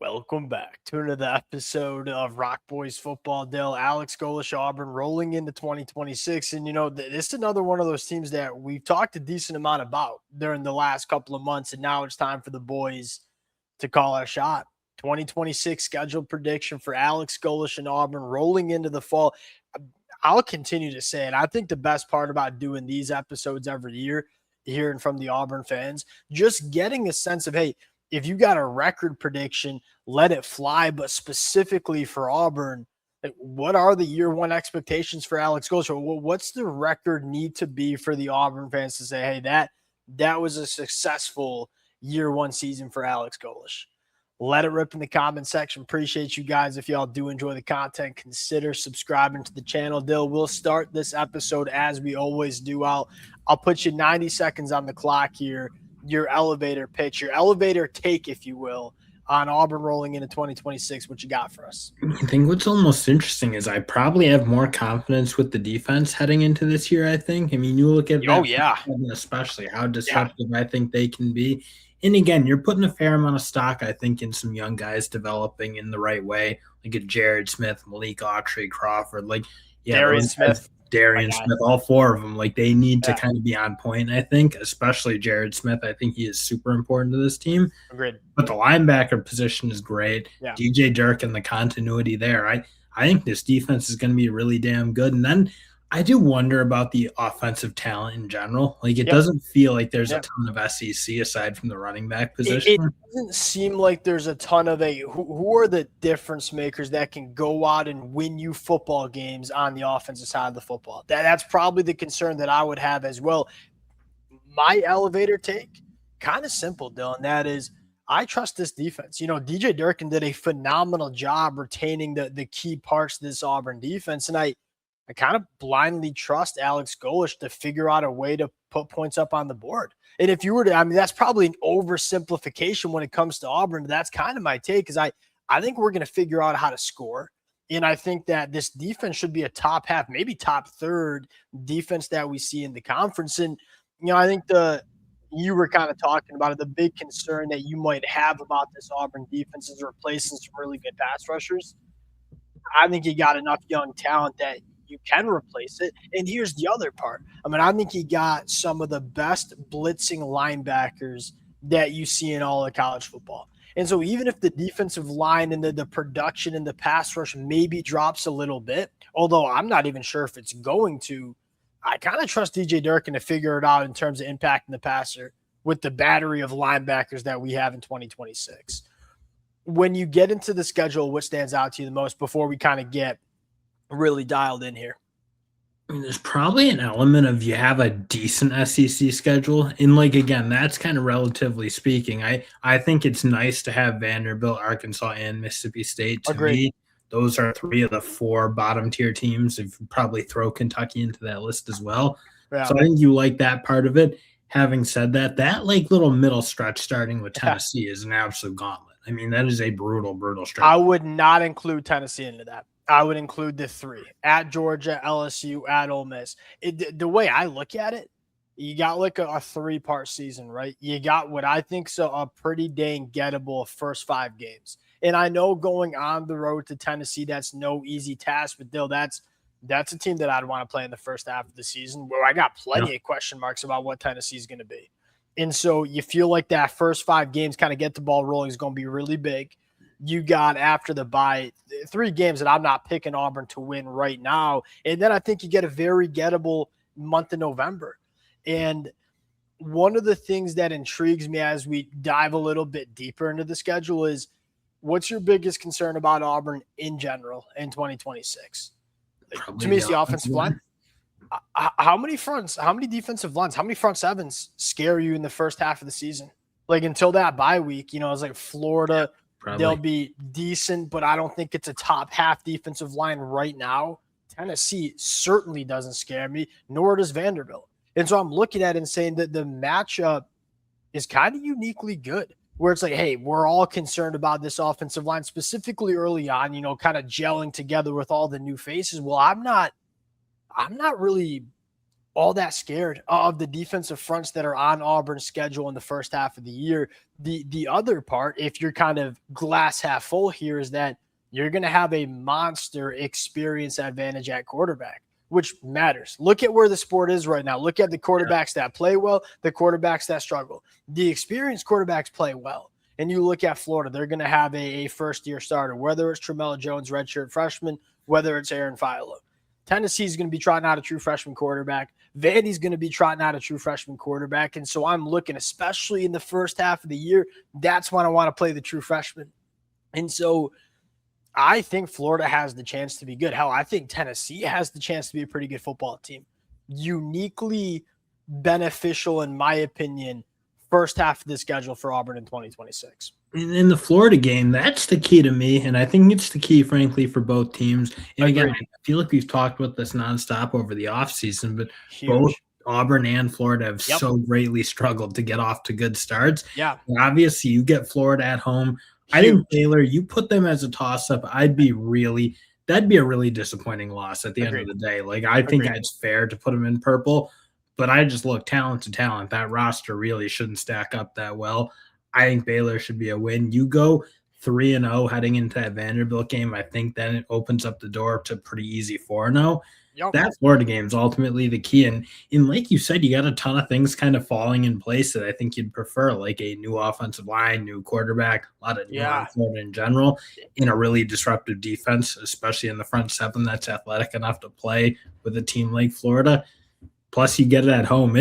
Welcome back to another episode of Rock Boys Football. Dale, Alex Golesh, Auburn rolling into 2026. And, this is another one of those teams that we've talked a decent amount about during the last couple of months. And now it's time for the boys to call our shot. 2026 schedule prediction for Alex Golesh and Auburn rolling into the fall. I'll continue to say it. I think the best part about doing these episodes every year, hearing from the Auburn fans, just getting a sense of, hey, if you got a record prediction, let it fly. But specifically for Auburn, what are the year one expectations for Alex Golesh? What's the record need to be for the Auburn fans to say, hey, that was a successful year one season for Alex Golesh? Let it rip in the comment section. Appreciate you guys. If y'all do enjoy the content, consider subscribing to the channel. Dill, we'll start this episode as we always do. I'll put you 90 seconds on the clock here. Your elevator pitch, your elevator take, if you will, on Auburn rolling into 2026. What you got for us? I think what's almost interesting is I probably have more confidence with the defense heading into this year, I think. I mean, you look at especially how disruptive I think they can be. And again, you're putting a fair amount of stock, I think, in some young guys developing in the right way, like a Jared Smith, Malik Autry, Crawford, Darian Smith, all four of them, they need to kind of be on point, I think, especially Jared Smith. I think he is super important to this team. Agreed. But the linebacker position is great. Yeah. DJ Dirk and the continuity there. I think this defense is going to be really damn good. And then I do wonder about the offensive talent in general. It doesn't feel like there's a ton of SEC aside from the running back position. It doesn't seem like there's a ton of who are the difference makers that can go out and win you football games on the offensive side of the football. That's probably the concern that I would have as well. My elevator take, kind of simple, Dylan. That is, I trust this defense. DJ Durkin did a phenomenal job retaining the key parts of this Auburn defense, and I kind of blindly trust Alex Golesh to figure out a way to put points up on the board. And if you were to, that's probably an oversimplification when it comes to Auburn, but that's kind of my take, because I think we're going to figure out how to score. And I think that this defense should be a top half, maybe top third defense that we see in the conference. And, I think you were kind of talking about it, the big concern that you might have about this Auburn defense is replacing some really good pass rushers. I think you got enough young talent that you can replace it. And here's the other part. I think he got some of the best blitzing linebackers that you see in all of college football. And so even if the defensive line and the production and the pass rush maybe drops a little bit, although I'm not even sure if it's going to, I kind of trust DJ Durkin to figure it out in terms of impacting the passer with the battery of linebackers that we have in 2026. When you get into the schedule, what stands out to you the most before we kind of get really dialed in here? There's probably an element of you have a decent SEC schedule. And again, that's kind of relatively speaking. I think it's nice to have Vanderbilt, Arkansas, and Mississippi State. To me, those are three of the four bottom tier teams. If you probably throw Kentucky into that list as well. Yeah. So I think you like that part of it. Having said that, little middle stretch starting with Tennessee is an absolute gauntlet. That is a brutal stretch. I would not include Tennessee into that. I would include the three: at Georgia, LSU, at Ole Miss. The way I look at it, you got a three-part season, right? You got what I think a pretty dang gettable first 5 games. And I know going on the road to Tennessee, that's no easy task, but Dill, that's a team that I'd want to play in the first half of the season, where I got plenty of question marks about what Tennessee is going to be. And so you feel like that first 5 games kind of get the ball rolling is going to be really big. You got, after the bye, 3 games that I'm not picking Auburn to win right now. And then I think you get a very gettable month of November. And one of the things that intrigues me as we dive a little bit deeper into the schedule is, what's your biggest concern about Auburn in general in 2026? To me, it's the offensive line. How many defensive lines, how many front sevens scare you in the first half of the season? Until that bye week, it's like Florida. Probably. They'll be decent, but I don't think it's a top half defensive line right now. Tennessee certainly doesn't scare me, nor does Vanderbilt. And so I'm looking at it and saying that the matchup is kind of uniquely good, where it's like, hey, we're all concerned about this offensive line, specifically early on, kind of gelling together with all the new faces. Well, I'm not really all that scared of the defensive fronts that are on Auburn's schedule in the first half of the year. The other part, if you're kind of glass half full here, is that you're going to have a monster experience advantage at quarterback, which matters. Look at where the sport is right now. Look at the quarterbacks that play well, the quarterbacks that struggle. The experienced quarterbacks play well. And you look at Florida, they're going to have a first-year starter, whether it's Tramel Jones, redshirt freshman, whether it's Aaron Philo. Tennessee's going to be trotting out a true freshman quarterback. Vandy's going to be trotting out a true freshman quarterback. And so I'm looking, especially in the first half of the year, that's when I want to play the true freshman. And so I think Florida has the chance to be good. Hell, I think Tennessee has the chance to be a pretty good football team. Uniquely beneficial, in my opinion, first half of the schedule for Auburn in 2026. In the Florida game, that's the key to me, and I think it's the key, frankly, for both teams. And again, I feel like we've talked about this nonstop over the offseason, but both Auburn and Florida have so greatly struggled to get off to good starts. Yeah. And obviously, you get Florida at home. I think Baylor, you put them as a toss-up, that'd be a really disappointing loss at the end of the day. Like, I think it's fair to put them in purple, but I just look talent to talent. That roster really shouldn't stack up that well. I think Baylor should be a win. You go 3-0 heading into that Vanderbilt game. I think then it opens up the door to pretty easy 4-0. That Florida game is ultimately the key. And like you said, you got a ton of things kind of falling in place that I think you'd prefer, like a new offensive line, new quarterback, a lot of new on Florida in general, in a really disruptive defense, especially in the front seven that's athletic enough to play with a team like Florida. Plus, you get it at home.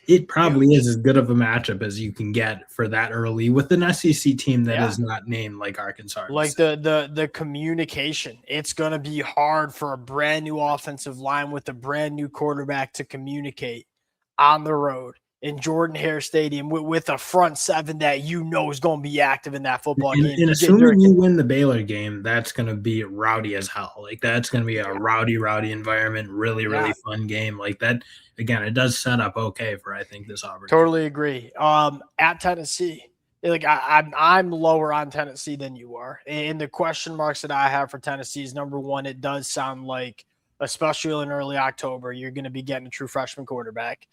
It probably is as good of a matchup as you can get for that early with an SEC team that is not named like Arkansas. Like the communication, it's going to be hard for a brand new offensive line with a brand new quarterback to communicate on the road in Jordan-Hare Stadium with a front seven that is going to be active in that football game. And assuming you win the Baylor game, that's going to be rowdy as hell. Like, that's going to be a rowdy environment, really fun game. Like that, again, it does set up okay for, I think, this Auburn. Totally agree. At Tennessee, like I'm lower on Tennessee than you are. And the question marks that I have for Tennessee is, number one, it does sound like, especially in early October, you're going to be getting a true freshman quarterback.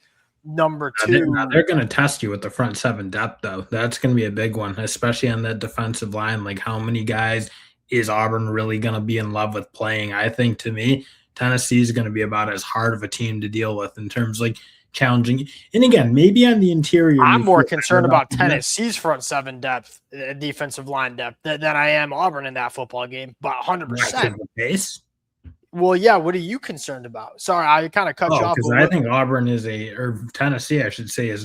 Number two, they're going to test you with the front seven depth, though. That's going to be a big one, especially on that defensive line. Like, how many guys is Auburn really going to be in love with playing? I think, to me, Tennessee is going to be about as hard of a team to deal with in terms of, like, challenging. And again, maybe on the interior, I'm more concerned about Tennessee's front seven depth, defensive line depth, than I am Auburn in that football game. But 100%. Pace. Well, yeah. What are you concerned about? Sorry, I kind of cut you off. Because I think Auburn or Tennessee, I should say,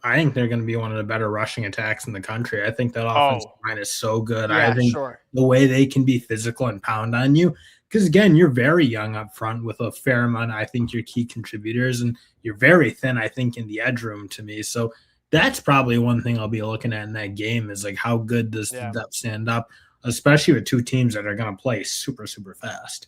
I think they're going to be one of the better rushing attacks in the country. I think that offensive line is so good. I think the way they can be physical and pound on you, because again, you're very young up front with a fair amount. I think your key contributors, and you're very thin, I think, in the edge room to me. So that's probably one thing I'll be looking at in that game is, like, how good does the depth stand up, especially with two teams that are going to play super, super fast.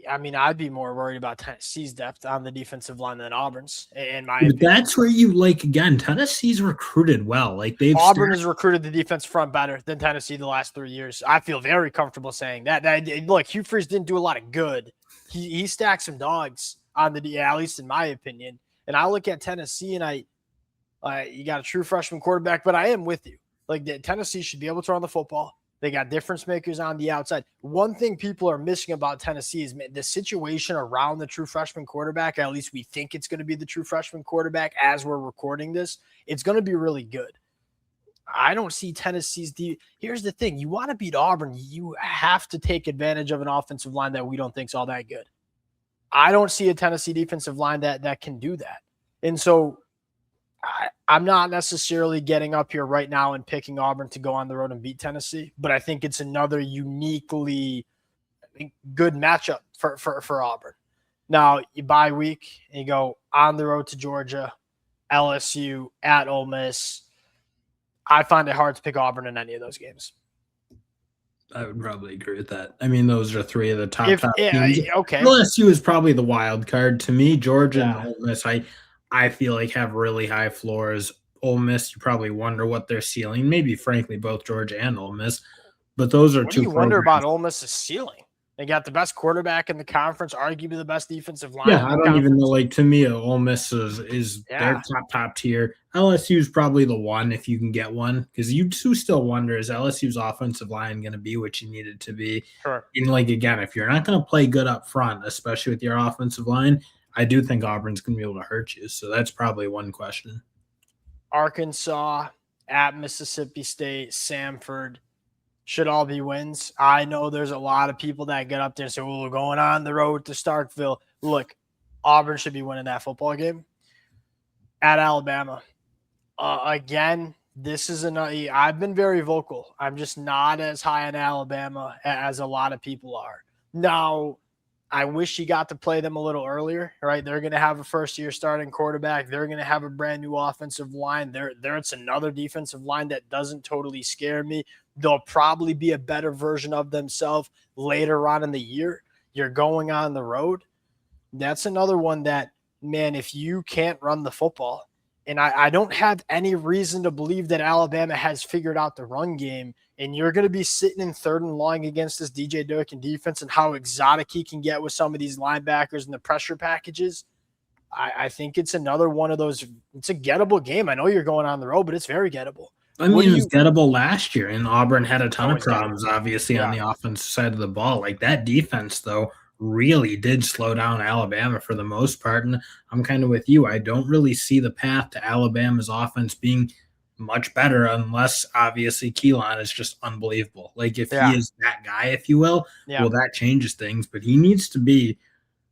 I mean, I'd be more worried about Tennessee's depth on the defensive line than Auburn's. In my opinion. That's where you, like, again, Tennessee's recruited well. Like, Auburn has recruited the defense front better than Tennessee the last 3 years. I feel very comfortable saying that. Look, Hugh Freeze didn't do a lot of good. He stacked some dogs on the, at least in my opinion. And I look at Tennessee and you got a true freshman quarterback, but I am with you. Like, Tennessee should be able to run the football. They got difference makers on the outside. One thing people are missing about Tennessee is the situation around the true freshman quarterback. At least we think it's going to be the true freshman quarterback as we're recording this. It's going to be really good. I don't see Tennessee's Here's the thing. You want to beat Auburn, you have to take advantage of an offensive line that we don't think is all that good. I don't see a Tennessee defensive line that can do that. And so I'm not necessarily getting up here right now and picking Auburn to go on the road and beat Tennessee, but I think it's another uniquely good matchup for Auburn. Now, you bye week, and you go on the road to Georgia, LSU, at Ole Miss. I find it hard to pick Auburn in any of those games. I would probably agree with that. I mean, those are three of the top teams. Okay. LSU is probably the wild card to me. Georgia and Ole Miss, I feel like have really high floors. Ole Miss, you probably wonder what their ceiling. Maybe, frankly, both Georgia and Ole Miss. But those are two. What do you wonder about Ole Miss's ceiling? They got the best quarterback in the conference, arguably the best defensive line Yeah, in I the don't even know. conference. Like to me, Ole Miss is their Yeah, top tier. LSU is probably the one if you can get one, because you do still wonder, is LSU's offensive line going to be what you need it to be? sure. And like again, if you're not going to play good up front, especially with your offensive line, I do think Auburn's going to be able to hurt you. So that's probably one question. Arkansas, at Mississippi State, Samford should all be wins. I know there's a lot of people that get up there and say, "Oh, we're going on the road to Starkville." Look, Auburn should be winning that football game. At Alabama, again, this is another. I've been very vocal. I'm just not as high on Alabama as a lot of people are. Now, I wish you got to play them a little earlier, right? They're going to have a first-year starting quarterback. They're going to have a brand new offensive line. It's another defensive line that doesn't totally scare me. They'll probably be a better version of themselves later on in the year. You're going on the road. That's another one that, man, if you can't run the football, and I don't have any reason to believe that Alabama has figured out the run game, and you're going to be sitting in third and long against this DJ Durkin defense and how exotic he can get with some of these linebackers and the pressure packages. I think it's another one of those. It's a gettable game. I know you're going on the road, but it's very gettable. I mean, it was gettable last year, and Auburn had a ton of problems, obviously, on the offensive side of the ball. Like that defense, though, really did slow down Alabama for the most part. And I'm kind of with you. I don't really see the path to Alabama's offense being much better unless obviously Keelan is just unbelievable. Like if he is that guy, if you will, well, that changes things. But he needs to be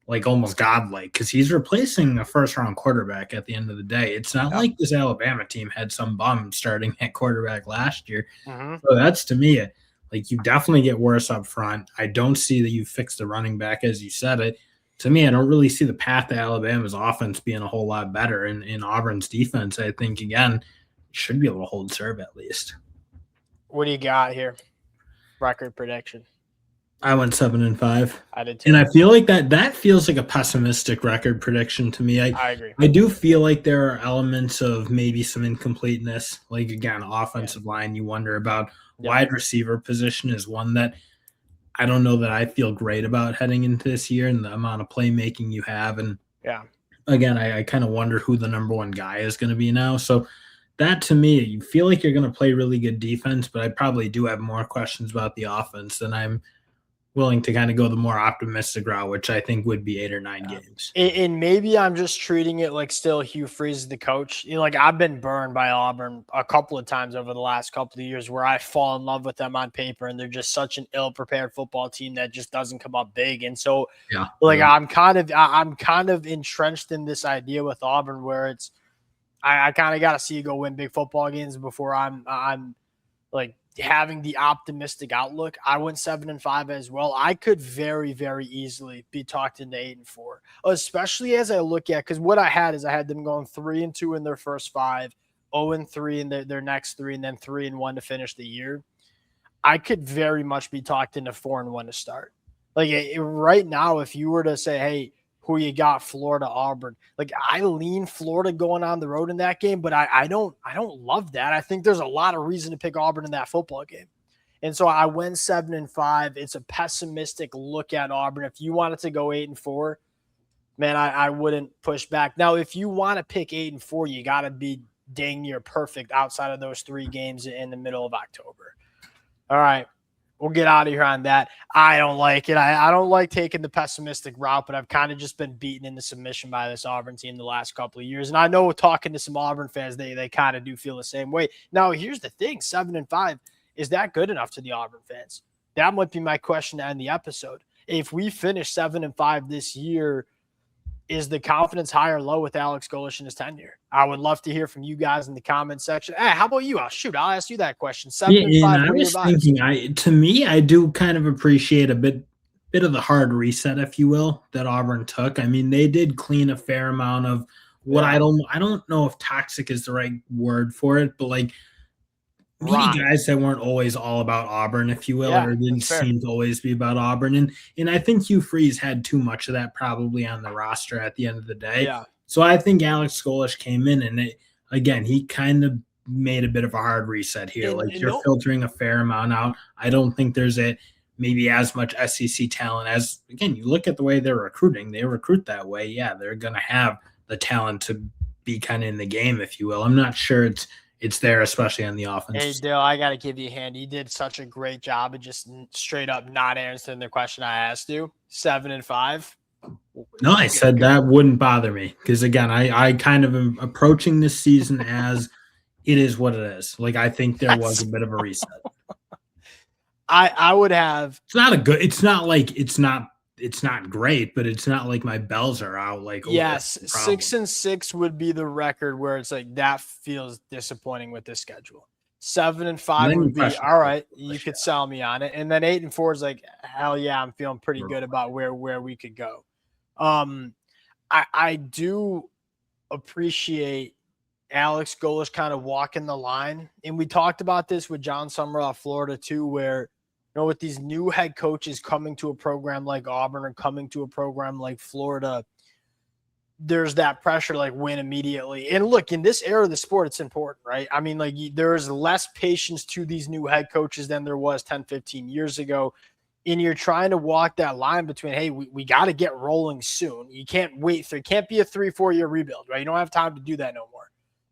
like almost godlike because he's replacing a first-round quarterback at the end of the day. It's not like this Alabama team had some bum starting at quarterback last year. So that's, to me, like you definitely get worse up front. I don't see that you fix the running back as you said it. To me, I don't really see the path to Alabama's offense being a whole lot better. In Auburn's defense, I think, again, should be able to hold serve at least. What do you got here? Record prediction. I went 7-5. I did too. And I feel like that feels like a pessimistic record prediction to me. I agree. I do feel like there are elements of maybe some incompleteness. Like, again, offensive line, you wonder about. Wide receiver position is one that I don't know that I feel great about heading into this year and the amount of playmaking you have. And again, I kind of wonder who the number one guy is going to be now. So that, to me, you feel like you're going to play really good defense, but I probably do have more questions about the offense than I'm willing to kind of go the more optimistic route, which I think would be 8 or 9 games. And maybe I'm just treating it like still Hugh Freeze is the coach. You know, like I've been burned by Auburn a couple of times over the last couple of years where I fall in love with them on paper and they're just such an ill-prepared football team that just doesn't come up big. And so I'm kind of entrenched in this idea with Auburn where it's I kind of got to see you go win big football games before I'm like having the optimistic outlook. I went 7-5 as well. I could very, very easily be talked into 8-4, especially as I look at, because what I had them going 3-2 in their first 5, 0-3 in their next 3, and then 3-1 to finish the year. I could very much be talked into 4-1 to start. Like right now, if you were to say, hey, who you got, Florida, Auburn. Like I lean Florida going on the road in that game, but I don't love that. I think there's a lot of reason to pick Auburn in that football game. And so I went 7-5. It's a pessimistic look at Auburn. If you wanted to go 8-4, man, I wouldn't push back. Now, if you want to pick 8-4, you got to be dang near perfect outside of those 3 games in the middle of October. All right. We'll get out of here on that. I don't like it. I don't like taking the pessimistic route, but I've kind of just been beaten into submission by this Auburn team the last couple of years. And I know talking to some Auburn fans, they kind of do feel the same way. Now, here's the thing. 7-5, is that good enough to the Auburn fans? That might be my question to end the episode. If we finish 7-5 this year, is the confidence high or low with Alex Golesh in his tenure? I would love to hear from you guys in the comment section. Hey, how about you? I'll ask you that question. 7-5. I was thinking, to me, I do kind of appreciate a bit of the hard reset, if you will, that Auburn took. I mean, they did clean a fair amount of what I don't know if toxic is the right word for it, but like maybe guys that weren't always all about Auburn, if you will, or didn't seem to always be about Auburn. And I think Hugh Freeze had too much of that probably on the roster at the end of the day. Yeah. So I think Alex Golesh came in and again, he kind of made a bit of a hard reset here. You're filtering a fair amount out. I don't think there's maybe as much SEC talent as, again, you look at the way they're recruiting, they recruit that way. Yeah, they're going to have the talent to be kind of in the game, if you will. I'm not sure it's there, especially on the offense. Hey, Dale, I got to give you a hand. You did such a great job of just straight up not answering the question I asked you. 7-5. No, I said that wouldn't bother me because, again, I kind of am approaching this season as it is what it is. Like, I think there was a bit of a reset. I would have. It's not great, but it's not like my bells are out. Like, yes, 6-6 would be the record where it's like that feels disappointing with this schedule. 7-5 would be all right. You could sell me on it, and then 8-4 is like, hell yeah, I'm feeling pretty good about where we could go. I do appreciate Alex Golesh kind of walking the line, and we talked about this with John Summerall, Florida too, where with these new head coaches coming to a program like Auburn or coming to a program like Florida, there's that pressure like win immediately. And look, in this era of the sport, it's important, right? I mean, like there is less patience to these new head coaches than there was 10, 15 years ago. And you're trying to walk that line between, hey, we got to get rolling soon. You can't wait. It can't be a 3-4 year rebuild, right? You don't have time to do that no more.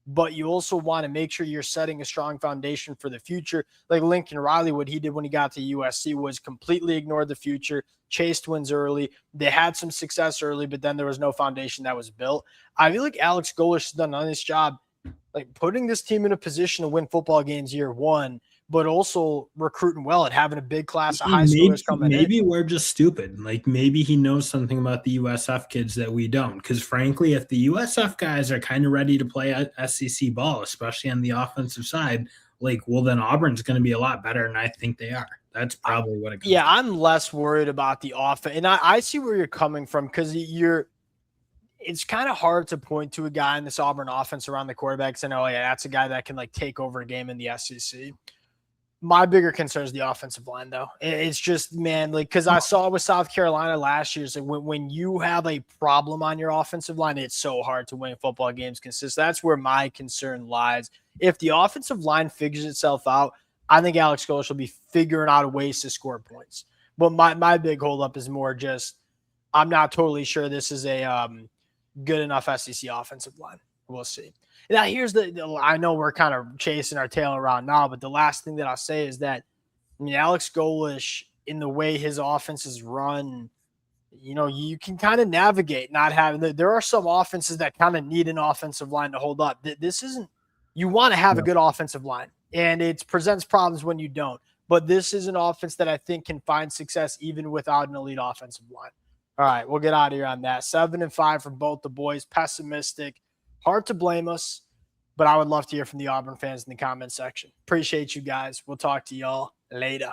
But you also want to make sure you're setting a strong foundation for the future. Like Lincoln Riley, what he did when he got to USC was completely ignored the future, chased wins early. They had some success early, but then there was no foundation that was built. I feel like Alex Golesh has done a nice job, like putting this team in a position to win football games year one, but also recruiting well and having a big class of high schoolers coming in. Maybe we're just stupid. Like maybe he knows something about the USF kids that we don't. Because frankly, if the USF guys are kind of ready to play SEC ball, especially on the offensive side, like, well, then Auburn's going to be a lot better, and I think they are. That's probably what it comes to. I'm less worried about the offense. And I see where you're coming from because it's kind of hard to point to a guy in this Auburn offense around the quarterback and say, oh, yeah, that's a guy that can like take over a game in the SEC. My bigger concern is the offensive line, though. It's just, man, like, because I saw it with South Carolina last year. It's like when you have a problem on your offensive line, it's so hard to win football games consistently. That's where my concern lies. If the offensive line figures itself out, I think Alex Golesh will be figuring out ways to score points. But my big holdup is more just I'm not totally sure this is a good enough SEC offensive line. We'll see. Now, here's I know we're kind of chasing our tail around now, but the last thing that I'll say is that, I mean, Alex Golesh, in the way his offense is run, you can kind of navigate not having – there are some offenses that kind of need an offensive line to hold up. This isn't – you want to have a good offensive line, and it presents problems when you don't. But this is an offense that I think can find success even without an elite offensive line. All right, we'll get out of here on that. 7-5 for both the boys. Pessimistic. Hard to blame us, but I would love to hear from the Auburn fans in the comment section. Appreciate you guys. We'll talk to y'all later.